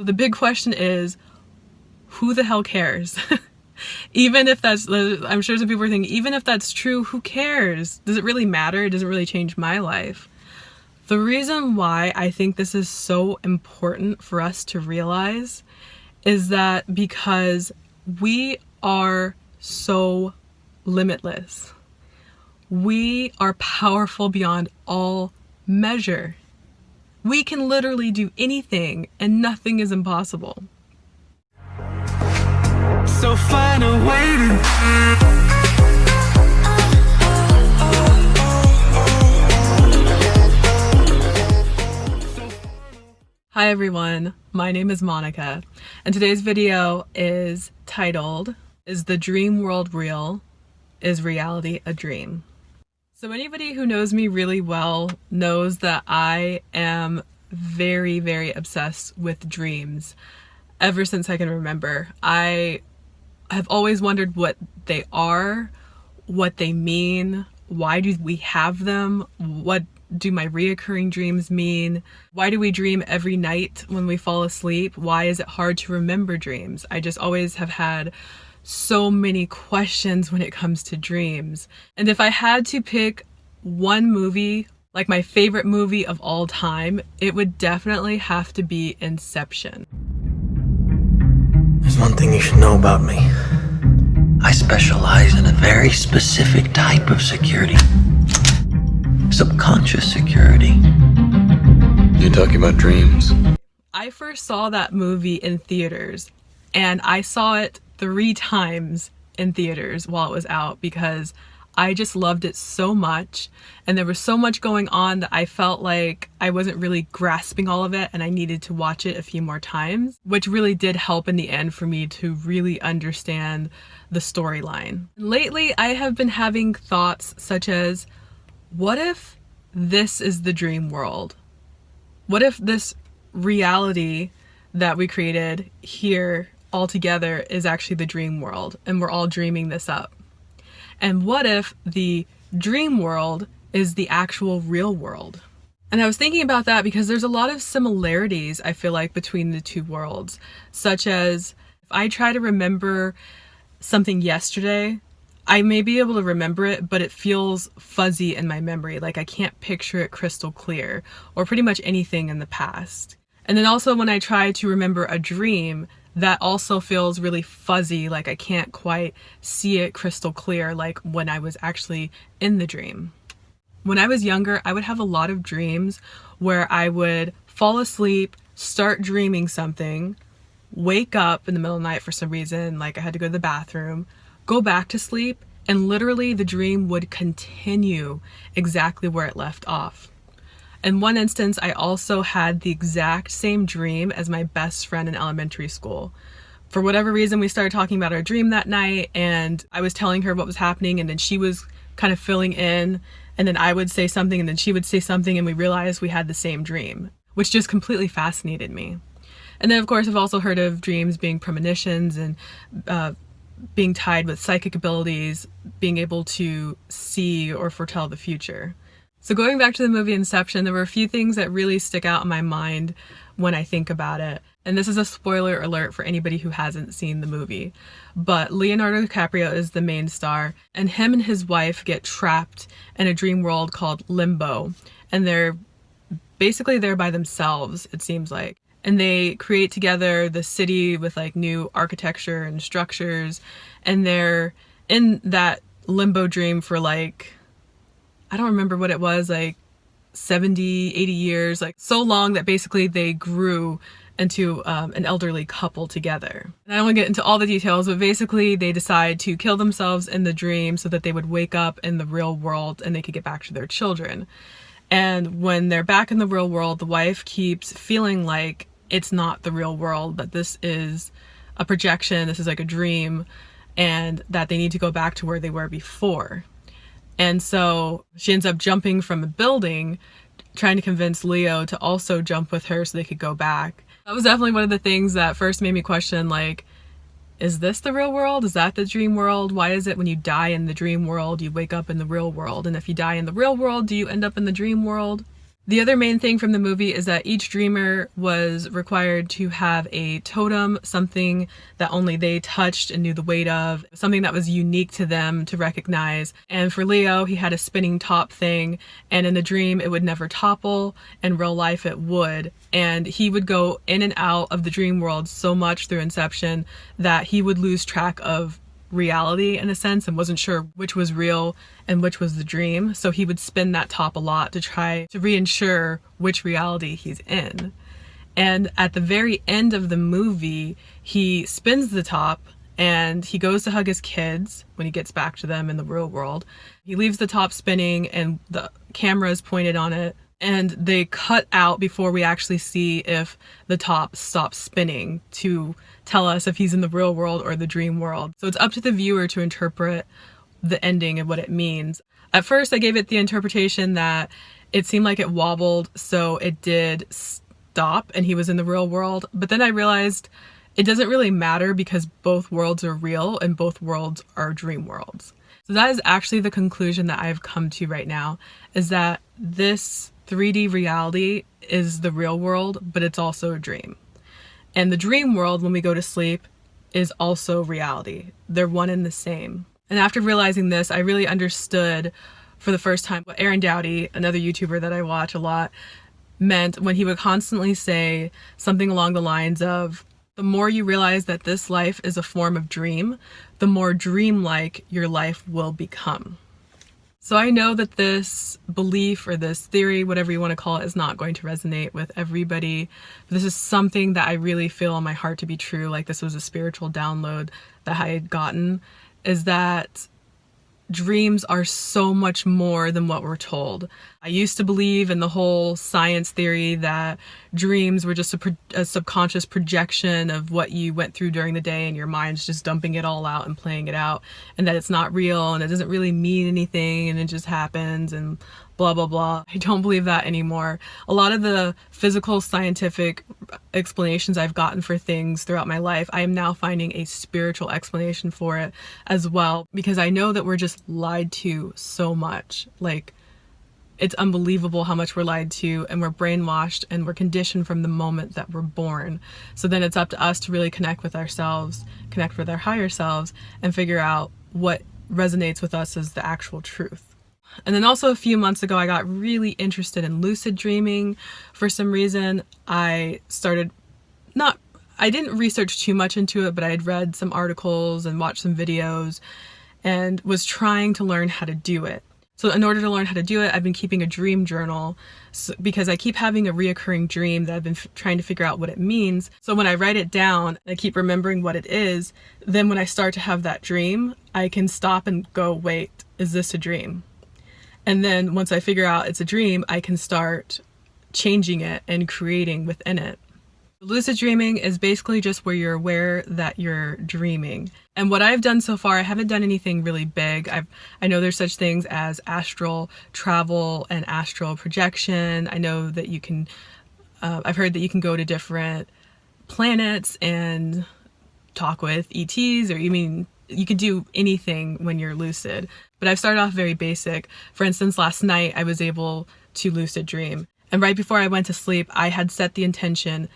The big question is, who the hell cares? Even if that's, I'm sure some people are thinking, even if that's true, who cares? Does it really matter? It doesn't really change my life. The reason why I think this is so important for us to realize is that because we are so limitless. We are powerful beyond all measure. We can literally do anything and nothing is impossible. So find a way to... Hi everyone, my name is Monica, and today's video is titled, Is the Dream World Real? Is Reality a Dream? So anybody who knows me really well knows that I am very, very obsessed with dreams ever since I can remember. I have always wondered what they are, what they mean, why do we have them, what do my reoccurring dreams mean, why do we dream every night when we fall asleep, why is it hard to remember dreams? I just always have had so many questions when it comes to dreams. And if I had to pick one movie, like my favorite movie of all time, it would definitely have to be Inception. There's one thing you should know about me. I specialize in a very specific type of security. Subconscious security. You're talking about dreams? I first saw that movie in theaters, and I saw it 3 times in theaters while it was out because I just loved it so much, and there was so much going on that I felt like I wasn't really grasping all of it and I needed to watch it a few more times, which really did help in the end for me to really understand the storyline. Lately, I have been having thoughts such as, what if this is the dream world? What if this reality that we created here all together is actually the dream world and we're all dreaming this up? And what if the dream world is the actual real world? And I was thinking about that because there's a lot of similarities, I feel like, between the two worlds, such as if I try to remember something yesterday, I may be able to remember it, but it feels fuzzy in my memory, like I can't picture it crystal clear, or pretty much anything in the past. And then also when I try to remember a dream, that also feels really fuzzy, like I can't quite see it crystal clear like when I was actually in the dream. When I was younger, I would have a lot of dreams where I would fall asleep, start dreaming something, wake up in the middle of the night for some reason, like I had to go to the bathroom, go back to sleep, and literally the dream would continue exactly where it left off. In one instance, I also had the exact same dream as my best friend in elementary school. For whatever reason, we started talking about our dream that night, and I was telling her what was happening, and then she was kind of filling in, and then I would say something, and then she would say something, and we realized we had the same dream, which just completely fascinated me. And then, of course, I've also heard of dreams being premonitions and being tied with psychic abilities, being able to see or foretell the future. So going back to the movie Inception, there were a few things that really stick out in my mind when I think about it. And this is a spoiler alert for anybody who hasn't seen the movie. But Leonardo DiCaprio is the main star, and him and his wife get trapped in a dream world called Limbo. And they're basically there by themselves, it seems like. And they create together the city with like new architecture and structures. And they're in that limbo dream for like, I don't remember what it was, like 70, 80 years, like so long that basically they grew into an elderly couple together. And I don't want to get into all the details, but basically they decide to kill themselves in the dream so that they would wake up in the real world and they could get back to their children. And when they're back in the real world, the wife keeps feeling like it's not the real world, that this is a projection, this is like a dream, and that they need to go back to where they were before. And so she ends up jumping from a building, trying to convince Leo to also jump with her so they could go back. That was definitely one of the things that first made me question, like, is this the real world? Is that the dream world? Why is it when you die in the dream world, you wake up in the real world? And if you die in the real world, do you end up in the dream world? The other main thing from the movie is that each dreamer was required to have a totem, something that only they touched and knew the weight of, something that was unique to them to recognize. And for Leo, he had a spinning top thing, and in the dream it would never topple. In real life it would. And he would go in and out of the dream world so much through Inception that he would lose track of reality in a sense and wasn't sure which was real and which was the dream. So he would spin that top a lot to try to reinsure which reality he's in. And at the very end of the movie, he spins the top and he goes to hug his kids when he gets back to them in the real world. He leaves the top spinning and the camera is pointed on it, and they cut out before we actually see if the top stops spinning to tell us if he's in the real world or the dream world. So it's up to the viewer to interpret the ending and what it means. At first I gave it the interpretation that it seemed like it wobbled, so it did stop and he was in the real world. But then I realized it doesn't really matter because both worlds are real and both worlds are dream worlds. So that is actually the conclusion that I've come to right now, is that this 3D reality is the real world, but it's also a dream. And the dream world, when we go to sleep, is also reality. They're one and the same. And after realizing this, I really understood for the first time what Aaron Doughty, another YouTuber that I watch a lot, meant when he would constantly say something along the lines of, the more you realize that this life is a form of dream, the more dreamlike your life will become. So I know that this belief or this theory, whatever you want to call it, is not going to resonate with everybody. But this is something that I really feel in my heart to be true. Like this was a spiritual download that I had gotten, is that dreams are so much more than what we're told. I used to believe in the whole science theory that dreams were just a subconscious projection of what you went through during the day and your mind's just dumping it all out and playing it out, and that it's not real and it doesn't really mean anything and it just happens and blah, blah, blah. I don't believe that anymore. A lot of the physical scientific explanations I've gotten for things throughout my life, I am now finding a spiritual explanation for it as well, because I know that we're just lied to so much. Like, it's unbelievable how much we're lied to, and we're brainwashed and we're conditioned from the moment that we're born. So then it's up to us to really connect with ourselves, connect with our higher selves, and figure out what resonates with us as the actual truth. And then also a few months ago, I got really interested in lucid dreaming. For some reason, I didn't research too much into it, but I had read some articles and watched some videos and was trying to learn how to do it. So in order to learn how to do it, I've been keeping a dream journal because I keep having a reoccurring dream that I've been trying to figure out what it means. So when I write it down, I keep remembering what it is. Then when I start to have that dream, I can stop and go, wait, is this a dream? And then once I figure out it's a dream, I can start changing it and creating within it. Lucid dreaming is basically just where you're aware that you're dreaming. And what I've done so far, I haven't done anything really big. I know there's such things as astral travel and astral projection. I know that you can, I've heard that you can go to different planets and talk with ETs, or you can do anything when you're lucid. But I've started off very basic. For instance, last night I was able to lucid dream. And right before I went to sleep, I had set the intention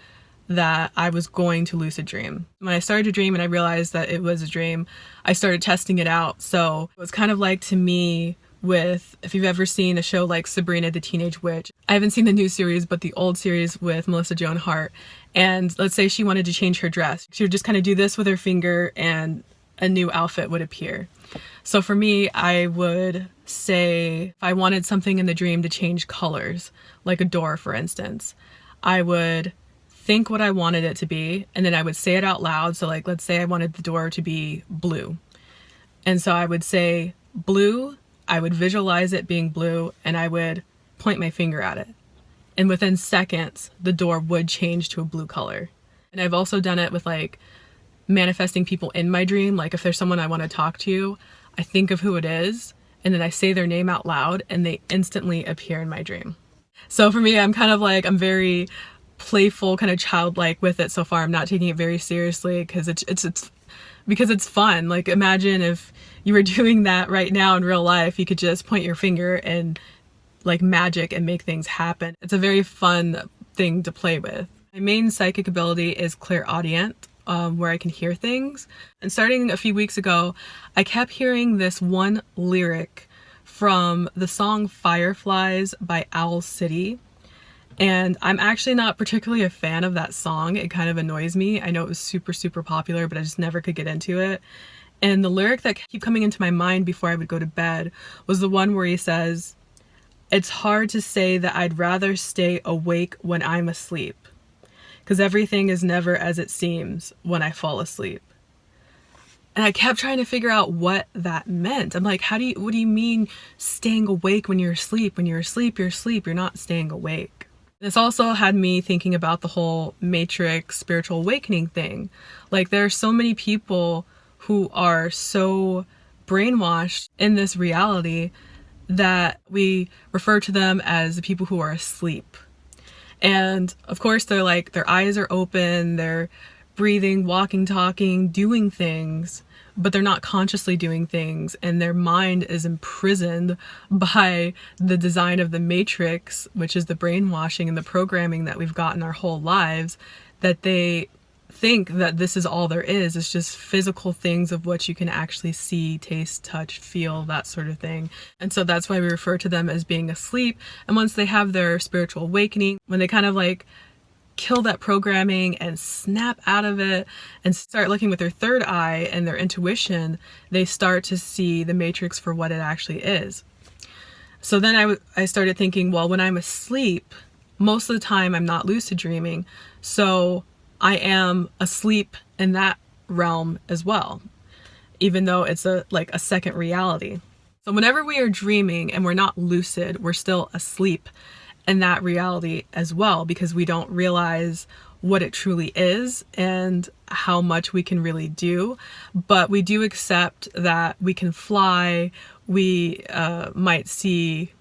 that I was going to lucid dream. When I started to dream and I realized that it was a dream, I started testing it out. So it was kind of like, to me, with, if you've ever seen a show like Sabrina the Teenage Witch. I haven't seen the new series, but the old series with Melissa Joan Hart. And let's say she wanted to change her dress. She would just kind of do this with her finger and a new outfit would appear. So for me, I would say if I wanted something in the dream to change colors, like a door, for instance, I would think what I wanted it to be, and then I would say it out loud. So like, let's say I wanted the door to be blue. And so I would say blue, I would visualize it being blue, and I would point my finger at it. And within seconds, the door would change to a blue color. And I've also done it with like manifesting people in my dream. Like if there's someone I want to talk to, I think of who it is, and then I say their name out loud, and they instantly appear in my dream. So for me, I'm very playful, kind of childlike with it so far. I'm not taking it very seriously because it's fun. Like imagine if you were doing that right now in real life, you could just point your finger and like magic and make things happen. It's a very fun thing to play with. My main psychic ability is clairaudient, where I can hear things. And starting a few weeks ago, I kept hearing this one lyric from the song Fireflies by Owl City. And I'm actually not particularly a fan of that song. It kind of annoys me. I know it was super, super popular, but I just never could get into it. And the lyric that kept coming into my mind before I would go to bed was the one where he says, "It's hard to say that I'd rather stay awake when I'm asleep, because everything is never as it seems when I fall asleep." And I kept trying to figure out what that meant. I'm like, what do you mean staying awake when you're asleep? When you're asleep, you're asleep. You're not staying awake. This also had me thinking about the whole Matrix spiritual awakening thing. Like, there are so many people who are so brainwashed in this reality that we refer to them as the people who are asleep. And of course, they're like, their eyes are open, they're breathing, walking, talking, doing things, but they're not consciously doing things, and their mind is imprisoned by the design of the Matrix, which is the brainwashing and the programming that we've gotten our whole lives, that they think that this is all there is. It's just physical things of what you can actually see, taste, touch, feel, that sort of thing. And so that's why we refer to them as being asleep. And once they have their spiritual awakening, when they kind of like kill that programming and snap out of it and start looking with their third eye and their intuition, they start to see the Matrix for what it actually is. So then I started thinking, well, when I'm asleep, most of the time I'm not lucid dreaming, so I am asleep in that realm as well, even though it's a second reality. So whenever we are dreaming and we're not lucid, we're still asleep in that reality as well, because we don't realize what it truly is and how much we can really do. But we do accept that we can fly, we might see,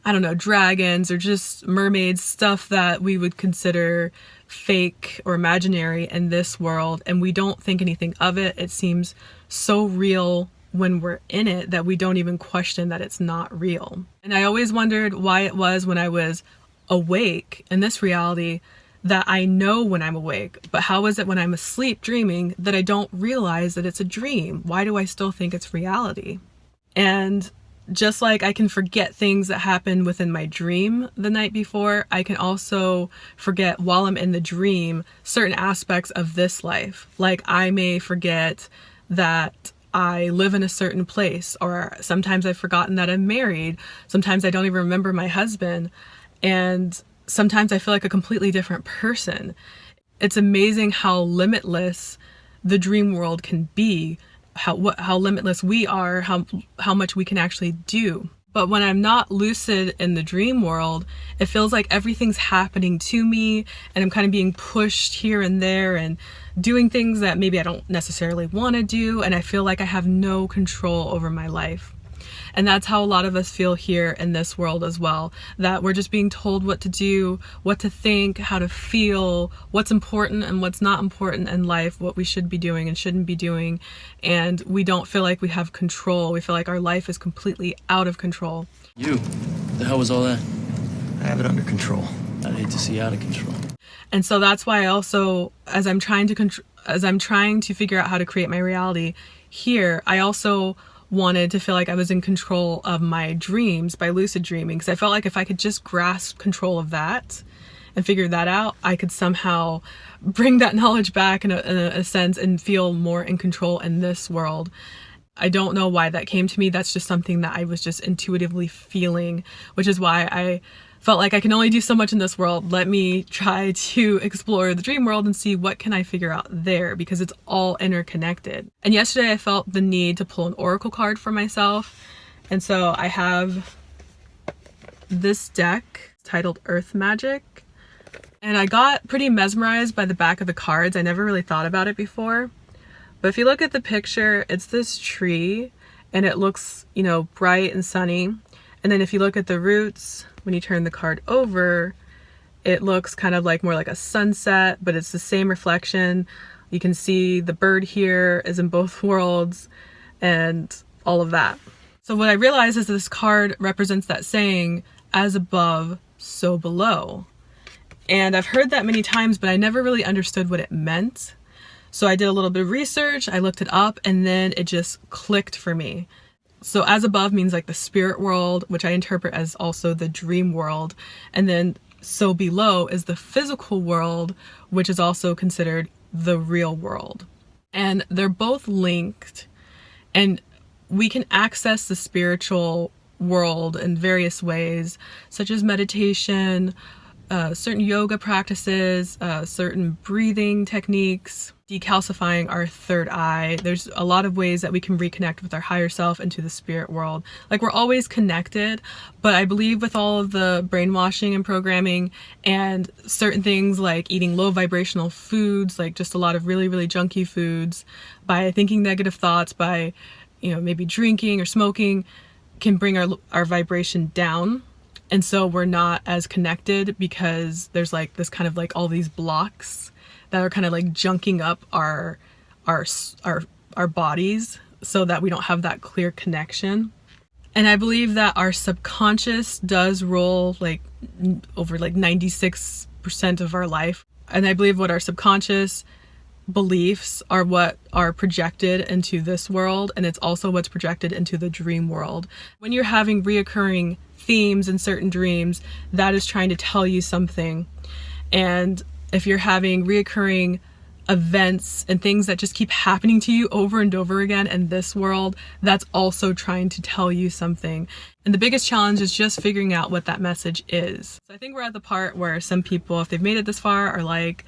I don't know, dragons or just mermaids, stuff that we would consider fake or imaginary in this world, and we don't think anything of it. It seems so real when we're in it that we don't even question that it's not real. And I always wondered why it was when I was awake in this reality that I know when I'm awake, but how is it when I'm asleep dreaming that I don't realize that it's a dream? Why do I still think it's reality? And just like I can forget things that happened within my dream the night before, I can also forget while I'm in the dream certain aspects of this life. Like, I may forget that I live in a certain place, or sometimes I've forgotten that I'm married. Sometimes I don't even remember my husband. And sometimes I feel like a completely different person. It's amazing how limitless the dream world can be, how limitless we are, how much we can actually do. But when I'm not lucid in the dream world, it feels like everything's happening to me and I'm kind of being pushed here and there and doing things that maybe I don't necessarily want to do, and I feel like I have no control over my life. And that's how a lot of us feel here in this world as well, that we're just being told what to do, what to think, how to feel, what's important and what's not important in life, what we should be doing and shouldn't be doing. And we don't feel like we have control. We feel like our life is completely out of control. You, the hell was all that? I have it under control. I'd hate to see you out of control. And so that's why I also, as I'm trying to figure out how to create my reality here, I also wanted to feel like I was in control of my dreams by lucid dreaming, because I felt like if I could just grasp control of that and figure that out, I could somehow bring that knowledge back in a sense and feel more in control in this world. I don't know why that came to me. That's just something that I was just intuitively feeling, which is why I felt like I can only do so much in this world. Let me try to explore the dream world and see what can I figure out there, because it's all interconnected. And yesterday I felt the need to pull an oracle card for myself. And so I have this deck titled Earth Magic. And I got pretty mesmerized by the back of the cards. I never really thought about it before. But if you look at the picture, it's this tree and it looks, bright and sunny. And then if you look at the roots, when you turn the card over, it looks kind of like more like a sunset, but it's the same reflection. You can see the bird here is in both worlds and all of that. So what I realized is this card represents that saying, as above, so below. And I've heard that many times, but I never really understood what it meant. So I did a little bit of research, I looked it up, and then it just clicked for me. So as above means like the spirit world, which I interpret as also the dream world. And then so below is the physical world, which is also considered the real world. And they're both linked, and we can access the spiritual world in various ways, such as meditation, certain yoga practices, certain breathing techniques, decalcifying our third eye. There's a lot of ways that we can reconnect with our higher self into the spirit world. Like, we're always connected, but I believe with all of the brainwashing and programming and certain things like eating low vibrational foods, like just a lot of really, really junky foods, by thinking negative thoughts, by, maybe drinking or smoking, can bring our vibration down. And so we're not as connected because there's like this kind of like all these blocks that are kind of like junking up our bodies so that we don't have that clear connection. And I believe that our subconscious does rule like over like 96% of our life. And I believe what our subconscious beliefs are what are projected into this world, and it's also what's projected into the dream world. When you're having reoccurring themes in certain dreams, that is trying to tell you something. And if you're having reoccurring events and things that just keep happening to you over and over again in this world, that's also trying to tell you something. And the biggest challenge is just figuring out what that message is. So I think we're at the part where some people, if they've made it this far, are like,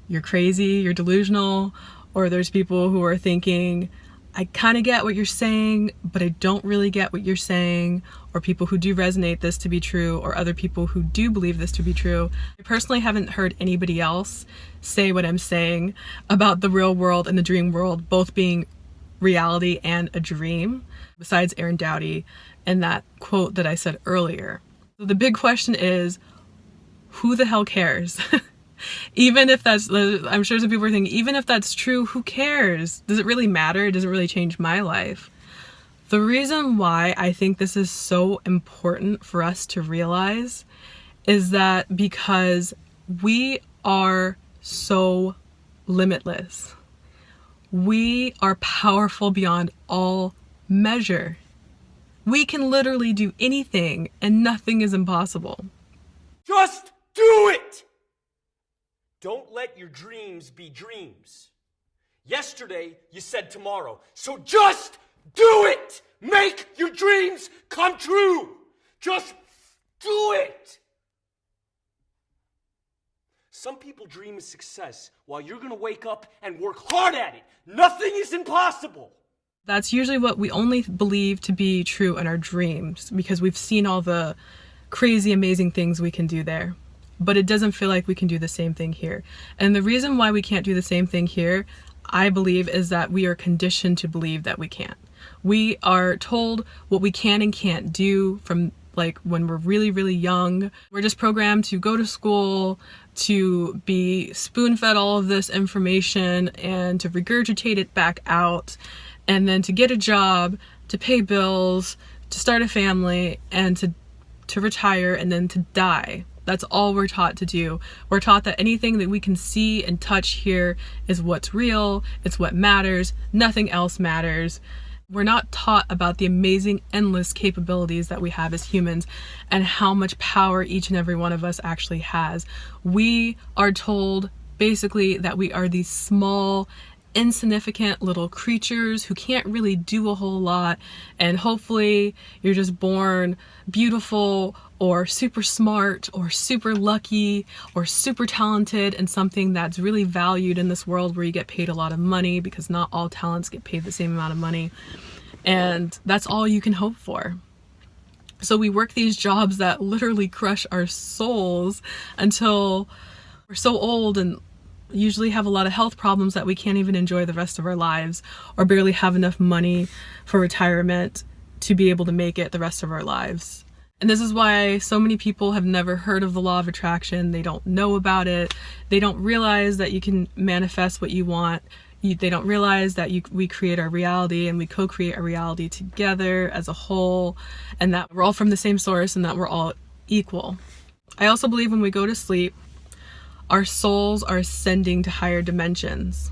you're crazy, you're delusional. Or there's people who are thinking, I kind of get what you're saying, but I don't really get what you're saying. Or people who do resonate this to be true, or other people who do believe this to be true. I personally haven't heard anybody else say what I'm saying about the real world and the dream world both being reality and a dream, besides Aaron Doughty and that quote that I said earlier. So the big question is, who the hell cares? Even if that's, I'm sure some people are thinking, even if that's true, who cares? Does it really matter? It doesn't really change my life. The reason why I think this is so important for us to realize is that because we are so limitless. We are powerful beyond all measure. We can literally do anything, and nothing is impossible. Just do it! Don't let your dreams be dreams. Yesterday, you said tomorrow. So just do it! Make your dreams come true! Just do it! Some people dream of success while you're gonna wake up and work hard at it. Nothing is impossible. That's usually what we only believe to be true in our dreams, because we've seen all the crazy, amazing things we can do there. But it doesn't feel like we can do the same thing here. And the reason why we can't do the same thing here, I believe, is that we are conditioned to believe that we can't. We are told what we can and can't do from like when we're really, really young. We're just programmed to go to school, to be spoon-fed all of this information and to regurgitate it back out, and then to get a job, to pay bills, to start a family, and to retire, and then to die. That's all we're taught to do. We're taught that anything that we can see and touch here is what's real, it's what matters, nothing else matters. We're not taught about the amazing, endless capabilities that we have as humans and how much power each and every one of us actually has. We are told basically that we are these small, insignificant little creatures who can't really do a whole lot, and hopefully you're just born beautiful or super smart or super lucky or super talented in something that's really valued in this world where you get paid a lot of money, because not all talents get paid the same amount of money, and that's all you can hope for. So we work these jobs that literally crush our souls until we're so old and usually have a lot of health problems that we can't even enjoy the rest of our lives, or barely have enough money for retirement to be able to make it the rest of our lives. And this is why so many people have never heard of the law of attraction. They don't know about it. They don't realize that you can manifest what you want. They don't realize that we create our reality, and we co-create our reality together as a whole, and that we're all from the same source, and that we're all equal. I also believe when we go to sleep, our souls are ascending to higher dimensions.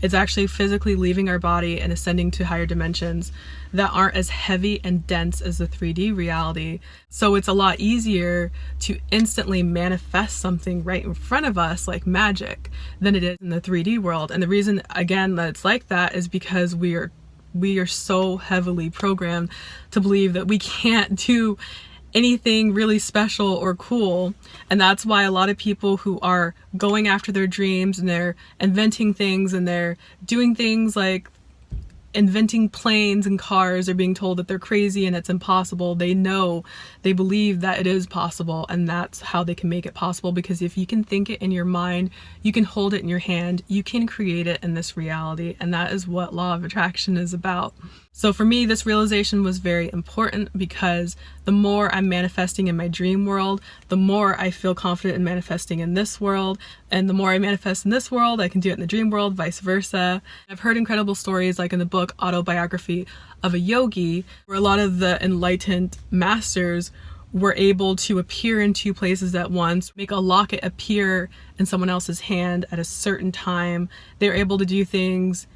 It's actually physically leaving our body and ascending to higher dimensions that aren't as heavy and dense as the 3D reality. So it's a lot easier to instantly manifest something right in front of us like magic than it is in the 3D world. And the reason, again, that it's like that is because we are so heavily programmed to believe that we can't do anything really special or cool. And that's why a lot of people who are going after their dreams and they're inventing things and they're doing things like inventing planes and cars are being told that they're crazy and it's impossible. They believe that it is possible, and that's how they can make it possible, because if you can think it in your mind, you can hold it in your hand, you can create it in this reality, and that is what law of attraction is about. So for me, this realization was very important, because the more I'm manifesting in my dream world, the more I feel confident in manifesting in this world, and the more I manifest in this world, I can do it in the dream world, vice versa. I've heard incredible stories, like in the book Autobiography of a Yogi, where a lot of the enlightened masters were able to appear in two places at once, make a locket appear in someone else's hand at a certain time. They were able to do things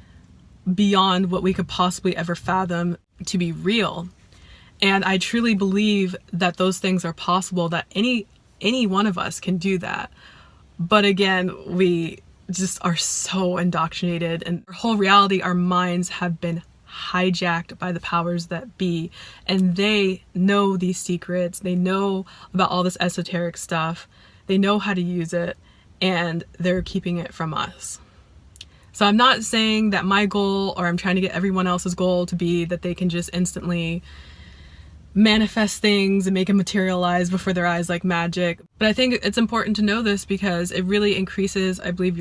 beyond what we could possibly ever fathom to be real. And I truly believe that those things are possible, that any one of us can do that. But again, we just are so indoctrinated, and our whole reality, our minds have been hijacked by the powers that be, and they know these secrets, they know about all this esoteric stuff, they know how to use it, and they're keeping it from us. So I'm not saying that my goal, or I'm trying to get everyone else's goal to be that they can just instantly manifest things and make them materialize before their eyes like magic. But I think it's important to know this, because it really increases, I believe,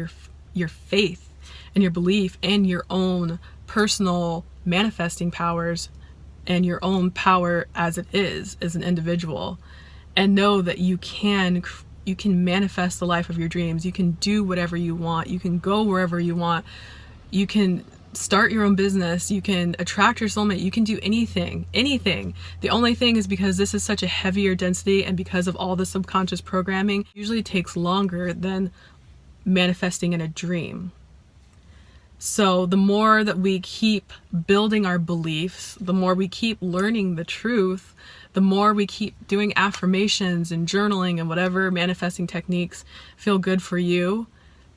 your faith and your belief and your own personal manifesting powers and your own power as it is as an individual. And know that you can manifest the life of your dreams. You can do whatever you want. You can go wherever you want. You can start your own business. You can attract your soulmate. You can do anything. The only thing is, because this is such a heavier density and because of all the subconscious programming, it usually takes longer than manifesting in a dream. So the more that we keep building our beliefs, the more we keep learning the truth, the more we keep doing affirmations and journaling and whatever manifesting techniques feel good for you,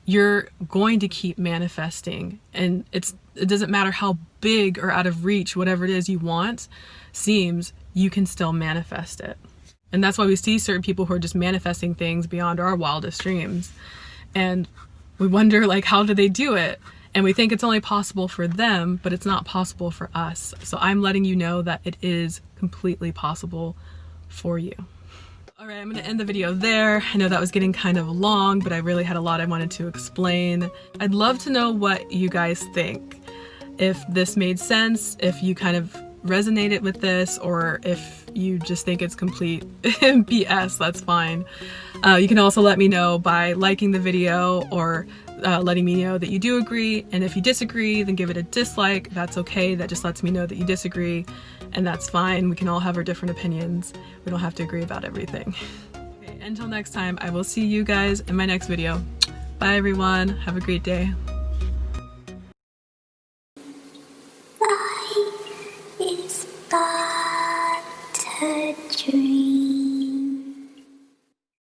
you're going to keep manifesting. And it doesn't matter how big or out of reach whatever it is you want seems, you can still manifest it. And that's why we see certain people who are just manifesting things beyond our wildest dreams. And we wonder, like, how do they do it? And we think it's only possible for them, but it's not possible for us. So I'm letting you know that it is completely possible for you. All right, I'm gonna end the video there. I know that was getting kind of long, but I really had a lot I wanted to explain. I'd love to know what you guys think. If this made sense, if you kind of resonated with this, or if you just think it's complete BS, that's fine. You can also let me know by liking the video, or letting me know that you do agree. And if you disagree, then give it a dislike. That's okay. That just lets me know that you disagree, and that's fine. We can all have our different opinions. We don't have to agree about everything. Okay, until next time, I will see you guys in my next video. Bye everyone. Have a great day.